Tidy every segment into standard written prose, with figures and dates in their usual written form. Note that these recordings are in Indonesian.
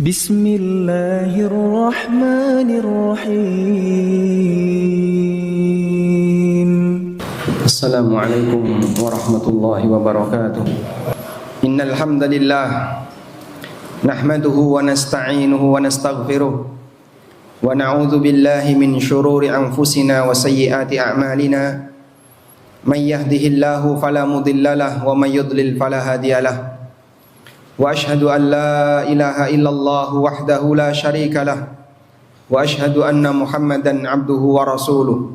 Bismillahirrahmanirrahim. Assalamualaikum warahmatullahi wabarakatuh. Innal hamdalillah nahmaduhu wa nasta'inuhu wa nastaghfiruh wa na'udzu billahi min shururi anfusina wa sayyiati a'malina. May yahdihillahu fala mudhillalah wa may yudlil fala hadiyalah. Wa ashhadu an la ilaha illallah wahdahu la syarika lah wa ashhadu anna Muhammadan abduhu wa rasuluh.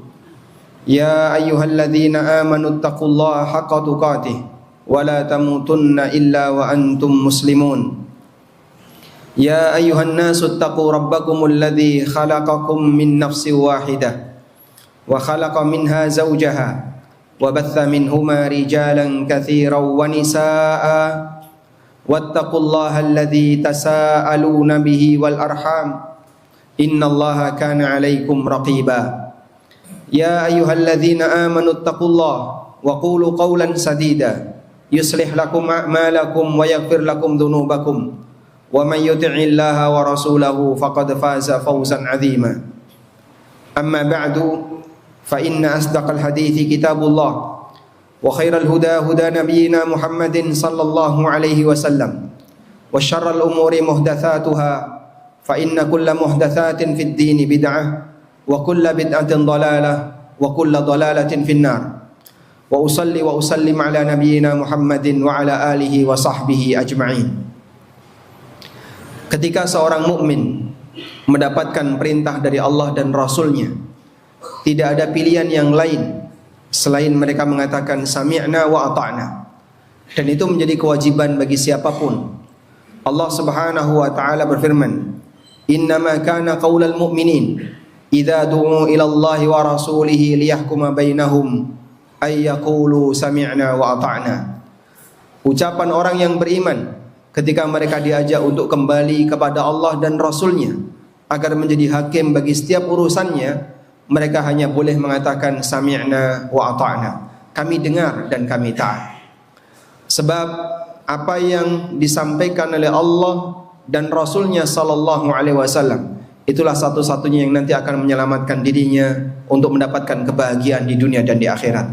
Ya ayyuhalladzina amanu taqullaha haqqa tuqatih wa la tamutunna illa wa antum muslimun. Ya ayyuhan nasu taqu rabbakumul ladzi khalaqakum min nafsin wahidah wa khalaqa minha zawjaha wa batha minhuma rijalan katsiran wa nisaa'a wattaqullaha alladzi tasaaluna bihi wal arham innallaha kana 'alaikum raqiba. Ya ayyuhalladzina amanu taqullaha wa qulu qawlan sadida yuslih lakum a'malakum wa yaghfir lakum dhunubakum wa man yuti'illaha wa rasulahu faqad faza fawzan 'azima. Amma ba'du fa inna asdaqal hadithi kitabullah wa khairal huda huda nabiyyina Muhammadin sallallahu alaihi wasallam wa syarral umuri muhdatsatuha fa inna kulla muhdatsatin fid dini bid'ah wa kulla bid'atin dhalalah wa kulla dhalalatin finnar. Wa usalli wa usallim ala nabiyyina Muhammadin wa ala alihi wa sahbihi ajma'in. Ketika seorang mukmin mendapatkan perintah dari Allah dan Rasulnya, tidak ada pilihan yang lain selain mereka mengatakan sami'na wa ata'na. Dan itu menjadi kewajiban bagi siapapun. Allah Subhanahu wa taala berfirman, "Innama kana qaulal mu'minin idza du'u ila Allah wa rasulih liyahkuma bainahum ay yaqulu sami'na wa ata'na." Ucapan orang yang beriman ketika mereka diajak untuk kembali kepada Allah dan Rasulnya agar menjadi hakim bagi setiap urusannya, mereka hanya boleh mengatakan sami'na wa ata'na, kami dengar dan kami taat. Sebab apa yang disampaikan oleh Allah dan Rasulnya sallallahu alaihi wasallam, itulah satu-satunya yang nanti akan menyelamatkan dirinya untuk mendapatkan kebahagiaan di dunia dan di akhirat.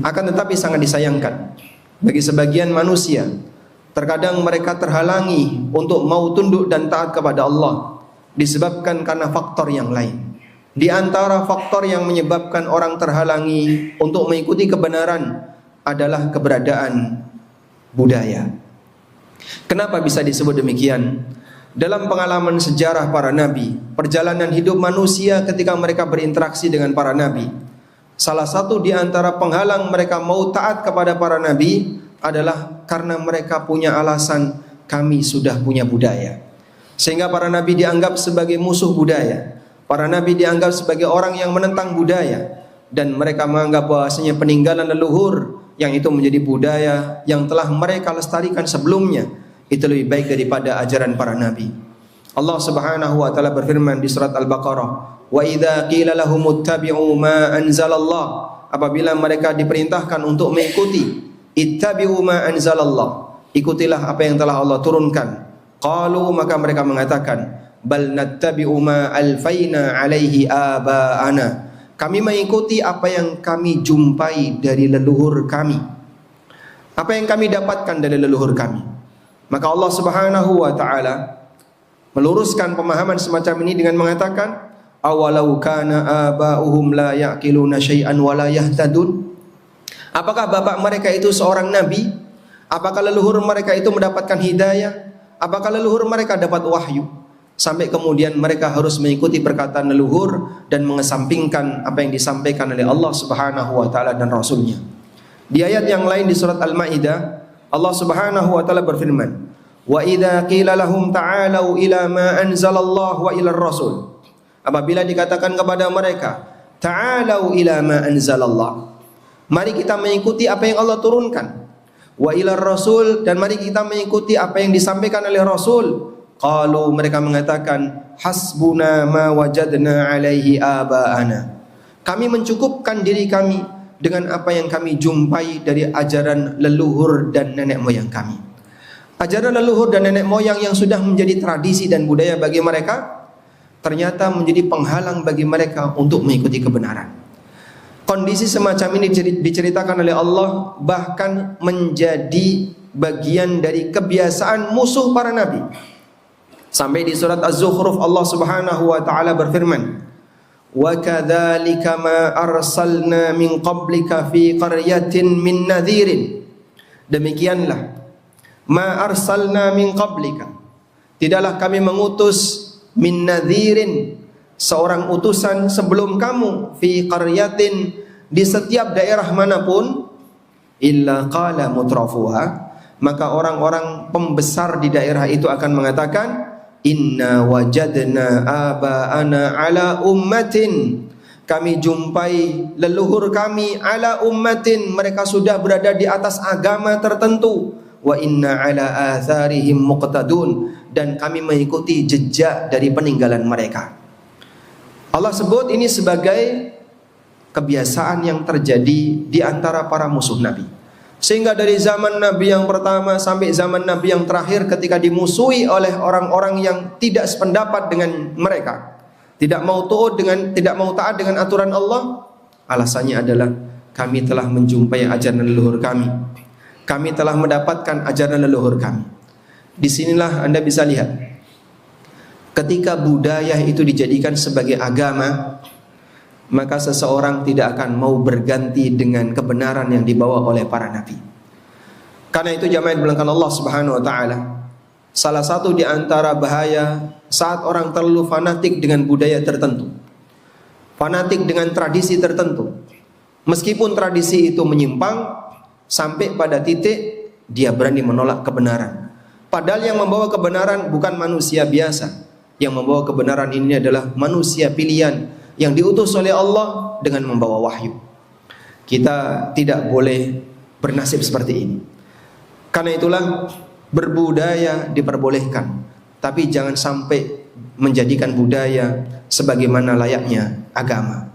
Akan tetapi sangat disayangkan bagi sebagian manusia, terkadang mereka terhalangi untuk mau tunduk dan taat kepada Allah disebabkan karena faktor yang lain. Di antara faktor yang menyebabkan orang terhalangi untuk mengikuti kebenaran adalah keberadaan budaya. Kenapa bisa disebut demikian? Dalam pengalaman sejarah para nabi, perjalanan hidup manusia ketika mereka berinteraksi dengan para nabi, salah satu di antara penghalang mereka mau taat kepada para nabi adalah karena mereka punya alasan, kami sudah punya budaya. Sehingga para nabi dianggap sebagai musuh budaya. Para nabi dianggap sebagai orang yang menentang budaya, dan mereka menganggap bahwasanya peninggalan leluhur yang itu menjadi budaya yang telah mereka lestarikan sebelumnya itu lebih baik daripada ajaran para nabi. Allah Subhanahu wa taala berfirman di surat Al-Baqarah, "Wa idza qila lahum ittabi'u ma anzalallah," apabila mereka diperintahkan untuk mengikuti, ittabi'u ma anzalallah, ikutilah apa yang telah Allah turunkan. Qalu, maka mereka mengatakan, bal nattabi'u ma alfaina alaihi aba'ana, kami mengikuti apa yang kami jumpai dari leluhur kami, apa yang kami dapatkan dari leluhur kami. Maka Allah Subhanahu wa taala meluruskan pemahaman semacam ini dengan mengatakan, awalau kana aba'uhum la ya'qiluna syai'an wa la yahtadun. Apakah bapak mereka itu seorang nabi? Apakah leluhur mereka itu mendapatkan hidayah? Apakah leluhur mereka dapat wahyu? Sampai kemudian mereka harus mengikuti perkataan leluhur dan mengesampingkan apa yang disampaikan oleh Allah Subhanahu wa taala dan Rasulnya. Di ayat yang lain di surat Al-Maidah, Allah Subhanahu wa taala berfirman, "Wa idza qila lahum ta'alu ila ma anzalallahu wa ila ar-rasul." Apabila dikatakan kepada mereka, "Ta'alu ila ma anzalallah," mari kita mengikuti apa yang Allah turunkan. Wa ila ar-rasul, dan mari kita mengikuti apa yang disampaikan oleh Rasul. Qalu, mereka mengatakan, hasbuna ma wajadna alaihi aba'ana, kami mencukupkan diri kami dengan apa yang kami jumpai dari ajaran leluhur dan nenek moyang kami. Ajaran leluhur dan nenek moyang yang sudah menjadi tradisi dan budaya bagi mereka ternyata menjadi penghalang bagi mereka untuk mengikuti kebenaran. Kondisi semacam ini diceritakan oleh Allah bahkan menjadi bagian dari kebiasaan musuh para nabi. Sampai di surat Az-Zukhruf Allah Subhanahu wa taala berfirman, "Wa kadzalika ma arsalna min qablika fi qaryatin min nadhirin." Demikianlah ma arsalna min qablika, tidaklah kami mengutus min nadhirin, seorang utusan sebelum kamu, fi qaryatin, di setiap daerah manapun, illa qala mutrafuha, maka orang-orang pembesar di daerah itu akan mengatakan, inna wajadna aba'ana ala ummatin, kami jumpai leluhur kami ala ummatin, mereka sudah berada di atas agama tertentu, wa inna ala atharihim muqtadun, dan kami mengikuti jejak dari peninggalan mereka. Allah sebut ini sebagai kebiasaan yang terjadi di antara para musuh Nabi. Sehingga dari zaman Nabi yang pertama sampai zaman Nabi yang terakhir, ketika dimusuhi oleh orang-orang yang tidak sependapat dengan mereka, tidak mau taat dengan aturan Allah, alasannya adalah kami telah menjumpai ajaran leluhur kami. Kami telah mendapatkan ajaran leluhur kami. Disinilah Anda bisa lihat, ketika budaya itu dijadikan sebagai agama, maka seseorang tidak akan mau berganti dengan kebenaran yang dibawa oleh para nabi. Karena itu jamaah yang dimuliakan Allah Subhanahu wa taala, salah satu di antara bahaya saat orang terlalu fanatik dengan budaya tertentu, fanatik dengan tradisi tertentu, meskipun tradisi itu menyimpang, sampai pada titik dia berani menolak kebenaran. Padahal yang membawa kebenaran bukan manusia biasa. Yang membawa kebenaran ini adalah manusia pilihan yang diutus oleh Allah dengan membawa wahyu. Kita tidak boleh bernasib seperti ini. Karena itulah berbudaya diperbolehkan, tapi jangan sampai menjadikan budaya sebagaimana layaknya agama.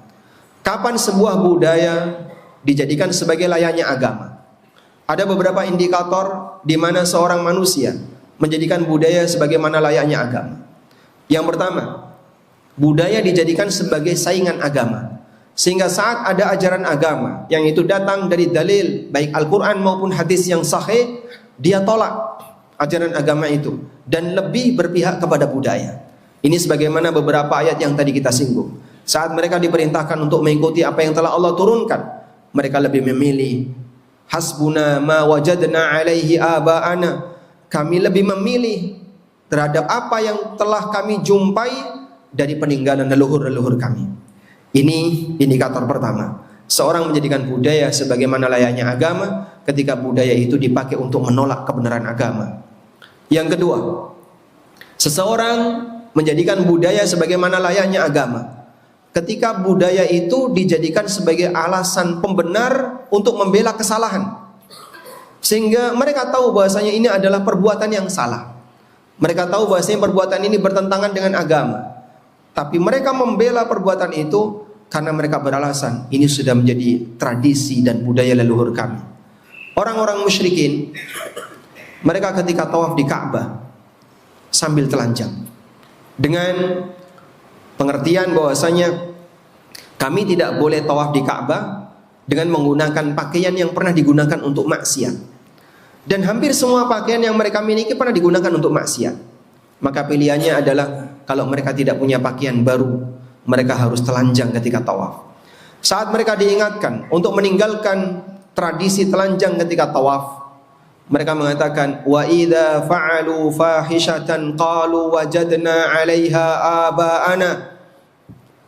Kapan sebuah budaya dijadikan sebagai layaknya agama? Ada beberapa indikator di mana seorang manusia menjadikan budaya sebagaimana layaknya agama. Yang pertama, budaya dijadikan sebagai saingan agama, sehingga saat ada ajaran agama yang itu datang dari dalil baik Al-Quran maupun hadis yang sahih, dia tolak ajaran agama itu dan lebih berpihak kepada budaya. Ini sebagaimana beberapa ayat yang tadi kita singgung. Saat mereka diperintahkan untuk mengikuti apa yang telah Allah turunkan, mereka lebih memilih hasbuna ma wajadna alaihi aba'ana, kami lebih memilih terhadap apa yang telah kami jumpai dari peninggalan leluhur-leluhur kami. Ini indikator pertama. Seorang menjadikan budaya sebagaimana layaknya agama ketika budaya itu dipakai untuk menolak kebenaran agama. Yang kedua, seseorang menjadikan budaya sebagaimana layaknya agama ketika budaya itu dijadikan sebagai alasan pembenar untuk membela kesalahan, sehingga mereka tahu bahwasanya ini adalah perbuatan yang salah. Mereka tahu bahwasanya perbuatan ini bertentangan dengan agama, tapi mereka membela perbuatan itu karena mereka beralasan ini sudah menjadi tradisi dan budaya leluhur kami. Orang-orang musyrikin, mereka ketika tawaf di Ka'bah sambil telanjang, dengan pengertian bahwasanya kami tidak boleh tawaf di Ka'bah dengan menggunakan pakaian yang pernah digunakan untuk maksiat. Dan hampir semua pakaian yang mereka miliki pernah digunakan untuk maksiat. Maka pilihannya adalah kalau mereka tidak punya pakaian baru, mereka harus telanjang ketika tawaf. Saat mereka diingatkan untuk meninggalkan tradisi telanjang ketika tawaf, mereka mengatakan, wa idza fa'alu fahishatan qalu wajadna 'alaiha aba'ana.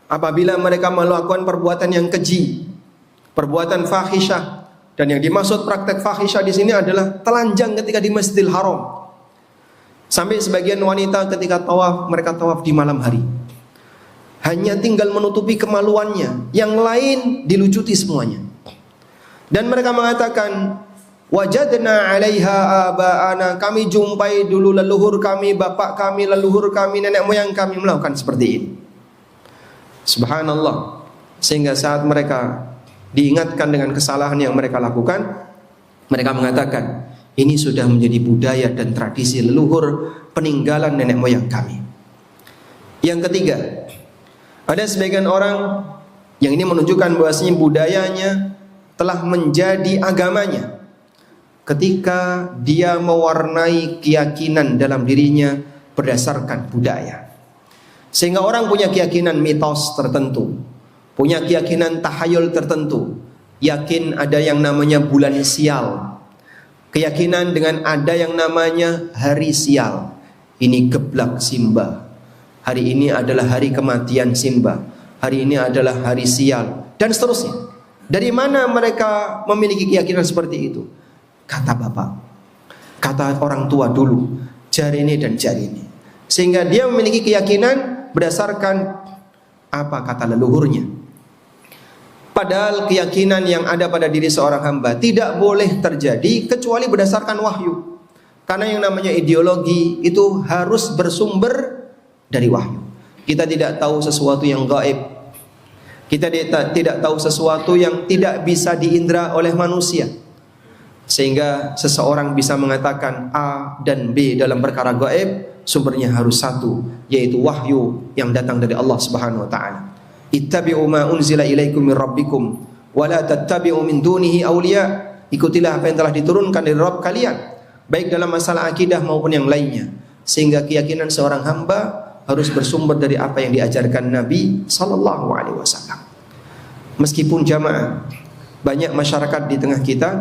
Apabila mereka melakukan perbuatan yang keji, perbuatan fahisyah, dan yang dimaksud praktek fahisyah di sini adalah telanjang ketika di Masjidil Haram. Sampai sebagian wanita ketika tawaf, mereka tawaf di malam hari, hanya tinggal menutupi kemaluannya, yang lain dilucuti semuanya. Dan mereka mengatakan, wajadna 'alaiha aba'ana, kami jumpai dulu leluhur kami, bapak kami, leluhur kami, nenek moyang kami melakukan seperti ini. Subhanallah. Sehingga saat mereka diingatkan dengan kesalahan yang mereka lakukan, mereka mengatakan, Ini sudah menjadi budaya dan tradisi leluhur peninggalan nenek moyang kami. Yang ketiga, ada sebagian orang yang ini menunjukkan bahwasanya budayanya telah menjadi agamanya ketika dia mewarnai keyakinan dalam dirinya berdasarkan budaya. Sehingga orang punya keyakinan mitos tertentu, punya keyakinan tahayul tertentu, yakin ada yang namanya bulan sial, keyakinan dengan ada yang namanya hari sial. Ini geblak Simba, hari ini adalah hari kematian Simba, hari ini adalah hari sial, dan seterusnya. Dari mana mereka memiliki keyakinan seperti itu? Kata bapak, kata orang tua dulu, jari ini dan jari ini. Sehingga dia memiliki keyakinan berdasarkan apa kata leluhurnya. Padahal keyakinan yang ada pada diri seorang hamba tidak boleh terjadi kecuali berdasarkan wahyu. Karena yang namanya ideologi itu harus bersumber dari wahyu. Kita tidak tahu sesuatu yang gaib. Kita tidak tahu sesuatu yang tidak bisa diindra oleh manusia. Sehingga seseorang bisa mengatakan A dan B dalam perkara gaib, sumbernya harus satu, yaitu wahyu yang datang dari Allah Subhanahu wa taala. Ittabi'u ma unzila ilaikum min rabbikum wa la tattabi'u min dunihi awliya. Ikutilah apa yang telah diturunkan dari Rabb kalian, baik dalam masalah akidah maupun yang lainnya. Sehingga keyakinan seorang hamba harus bersumber dari apa yang diajarkan Nabi sallallahu alaihi wasallam. Meskipun jamaah, banyak masyarakat di tengah kita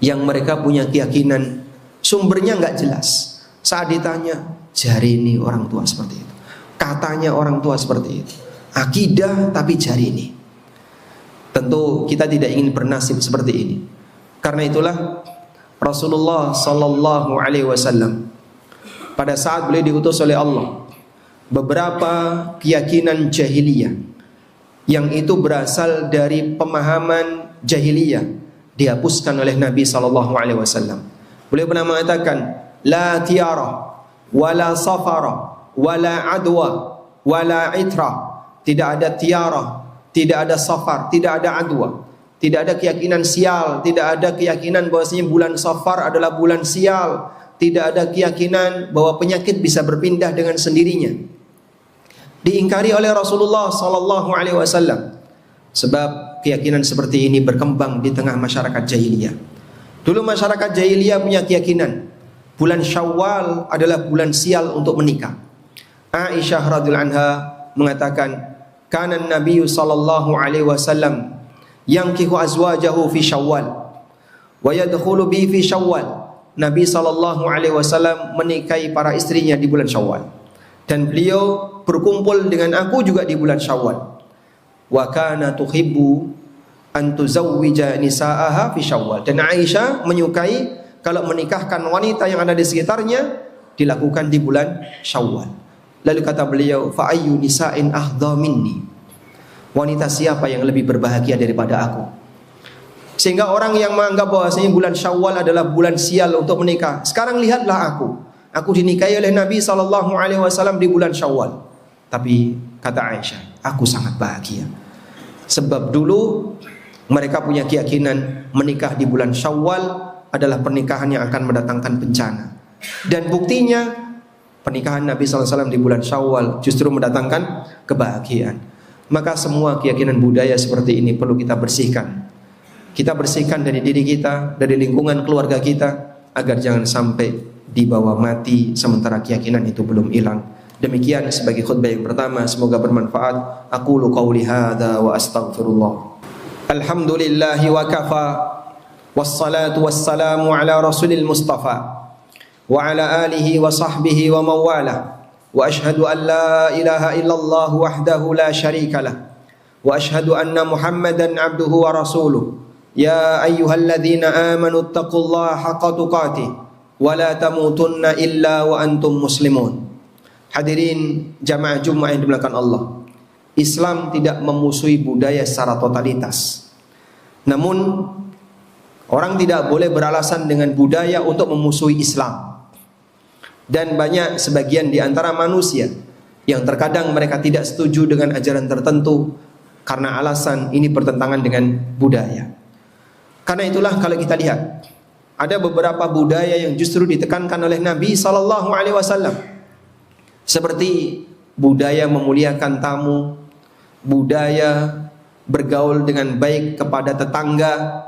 yang mereka punya keyakinan sumbernya nggak jelas. Saat ditanya, jari ini orang tua seperti itu, katanya orang tua seperti itu, akidah tapi jari ini. Tentu kita tidak ingin bernasib seperti ini. Karena itulah Rasulullah sallallahu alaihi wasallam pada saat beliau diutus oleh Allah, beberapa keyakinan jahiliyah yang itu berasal dari pemahaman jahiliyah dihapuskan oleh Nabi sallallahu alaihi wasallam. Beliau pernah mengatakan, la tiara wala safara wala adwa wala itra. Tidak ada tiara, tidak ada safar, tidak ada adwa. Tidak ada keyakinan sial, tidak ada keyakinan bahwasanya bulan safar adalah bulan sial, tidak ada keyakinan bahwa penyakit bisa berpindah dengan sendirinya. Diingkari oleh Rasulullah sallallahu alaihi wasallam. Sebab keyakinan seperti ini berkembang di tengah masyarakat jahiliyah. Dulu masyarakat jahiliyah punya keyakinan bulan Syawal adalah bulan sial untuk menikah. Aisyah radhiyallahu anha mengatakan, kana Nabi sallallahu alaihi wasallam yankihu azwajahu fi Syawal wa yadkhulu bi fi Syawal. Nabi sallallahu alaihi wasallam menikahi para istrinya di bulan Syawal, dan beliau berkumpul dengan aku juga di bulan Syawal. Wa kana tuhibbu an tuzawwija nisaaha fi Syawal. Dan Aisyah menyukai kalau menikahkan wanita yang ada di sekitarnya dilakukan di bulan Syawal. Lalu kata beliau, fa ayyu nisa'in ahdha minni. Wanita siapa yang lebih berbahagia daripada aku? Sehingga orang yang menganggap bahwasanya bulan Syawal adalah bulan sial untuk menikah, sekarang lihatlah aku. Aku dinikahi oleh Nabi sallallahu alaihi wasallam di bulan Syawal. Tapi kata Aisyah, aku sangat bahagia. Sebab dulu mereka punya keyakinan menikah di bulan Syawal adalah pernikahan yang akan mendatangkan bencana. Dan buktinya pernikahan Nabi sallallahu alaihi wasallam di bulan Syawal justru mendatangkan kebahagiaan. Maka semua keyakinan budaya seperti ini perlu kita bersihkan. Kita bersihkan dari diri kita, dari lingkungan keluarga kita, agar jangan sampai dibawa mati sementara keyakinan itu belum hilang. Demikian sebagai khutbah yang pertama, semoga bermanfaat. Aqulu qauli hadza wa astaghfirullah. Alhamdulillahi wa kafa, wassalatu wassalamu ala rasulil mustafa wa ala alihi wa sahbihi wa mawalah. Wa ashhadu an la ilaha illallah wahdahu la syarika lah. Wa ashhadu anna Muhammadan abduhu wa rasuluh. Ya ayyuhalladzina amanu taqullaha haqqa tuqatih wa la tamutunna illa wa antum muslimun. Hadirin jamaah Jumat yang dimuliakan Allah, Islam tidak memusuhi budaya secara totalitas. Namun orang tidak boleh beralasan dengan budaya untuk memusuhi Islam. Dan banyak sebagian di antara manusia yang terkadang mereka tidak setuju dengan ajaran tertentu karena alasan ini bertentangan dengan budaya. Karena itulah kalau kita lihat ada beberapa budaya yang justru ditekankan oleh Nabi sallallahu alaihi wasallam. Seperti budaya memuliakan tamu, budaya bergaul dengan baik kepada tetangga,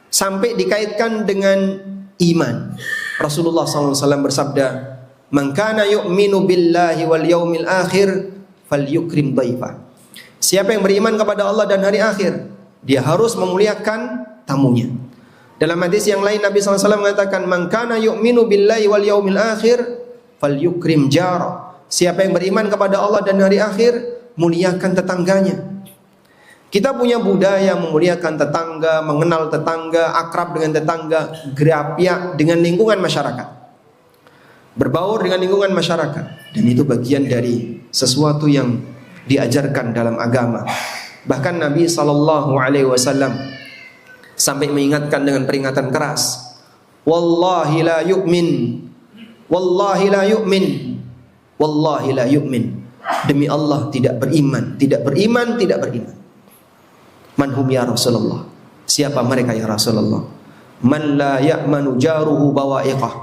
sampai dikaitkan dengan iman. Rasulullah SAW bersabda, "Man kana yu'minu billahi wal yaumil akhir falyukrim dhaifah." Siapa yang beriman kepada Allah dan hari akhir, dia harus memuliakan tamunya. Dalam hadis yang lain Nabi SAW mengatakan, "Man kana yu'minu billahi wal yaumil akhir falyukrim jara." Siapa yang beriman kepada Allah dan hari akhir, muliakan tetangganya. Kita punya budaya memuliakan tetangga, mengenal tetangga, akrab dengan tetangga, gerapiak dengan lingkungan masyarakat, berbaur dengan lingkungan masyarakat, dan itu bagian dari sesuatu yang diajarkan dalam agama. Bahkan Nabi SAW sampai mengingatkan dengan peringatan keras, "Wallahi la yu'min, wallahi la yu'min, wallahi la yu'min." Demi Allah tidak beriman, tidak beriman, tidak beriman. Man hum ya Rasulullah? Siapa mereka ya Rasulullah? Man la ya'manu jaruhu bawa'iqah.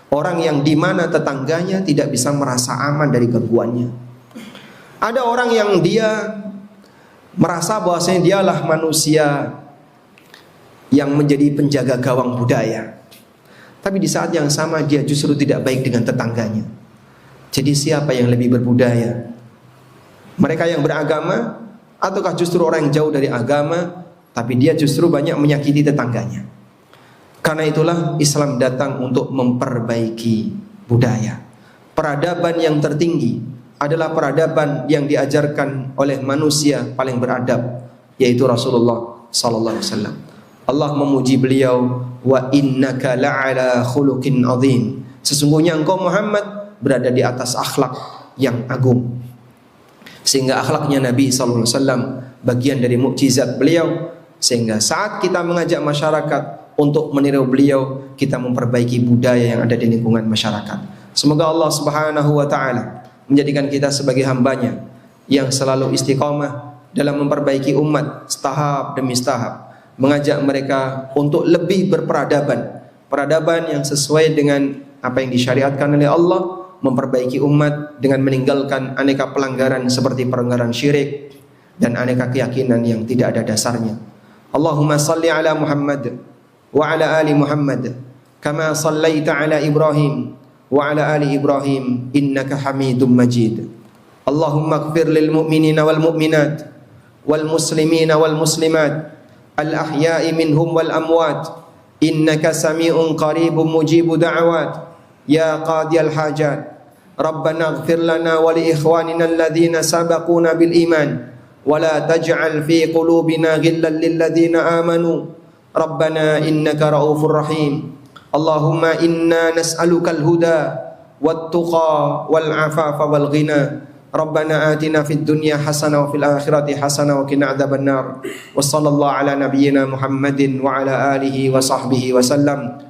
Orang yang di mana tetangganya tidak bisa merasa aman dari gangguannya. Ada orang yang dia merasa bahwasanya dialah manusia yang menjadi penjaga gawang budaya, tapi di saat yang sama dia justru tidak baik dengan tetangganya. Jadi siapa yang lebih berbudaya? Mereka yang beragama, ataukah justru orang yang jauh dari agama tapi dia justru banyak menyakiti tetangganya? Karena itulah Islam datang untuk memperbaiki budaya. Peradaban yang tertinggi adalah peradaban yang diajarkan oleh manusia paling beradab, yaitu Rasulullah sallallahu alaihi wasallam. Allah memuji beliau, "Wa innaka la'ala khuluqin azim." Sesungguhnya engkau Muhammad berada di atas akhlak yang agung. Sehingga akhlaknya Nabi SAW bagian dari mukjizat beliau. Sehingga saat kita mengajak masyarakat untuk meniru beliau, kita memperbaiki budaya yang ada di lingkungan masyarakat. Semoga Allah Subhanahu wa ta'ala menjadikan kita sebagai hambanya yang selalu istiqamah dalam memperbaiki umat setahap demi setahap, mengajak mereka untuk lebih berperadaban, peradaban yang sesuai dengan apa yang disyariatkan oleh Allah, memperbaiki umat dengan meninggalkan aneka pelanggaran seperti pelanggaran syirik dan aneka keyakinan yang tidak ada dasarnya. Allahumma salli ala Muhammad wa ala ali Muhammad kama sallaita ala Ibrahim wa ala ali Ibrahim innaka Hamidum Majid. Allahumma ighfir lil mu'minina wal mu'minat wal muslimina wal muslimat al ahya'i minhum wal amwat innaka sami'un qaribun mujibu da'awat ya qadiyal hajat. Rabbana ighfir lana wa li ikhwanina alladhina sabaquna bil iman wa la taj'al fi qulubina ghillan lil ladzina amanu Rabbana innaka raufur rahim. Allahumma inna nas'aluka al huda wat tuqa wal afafa wal ghina. Rabbana atina fid dunya hasanah wa fil akhirati hasanah wa qina adzabannar. Wa sallallahu ala nabiyyina Muhammadin wa ala alihi wa sahbihi wa sallam.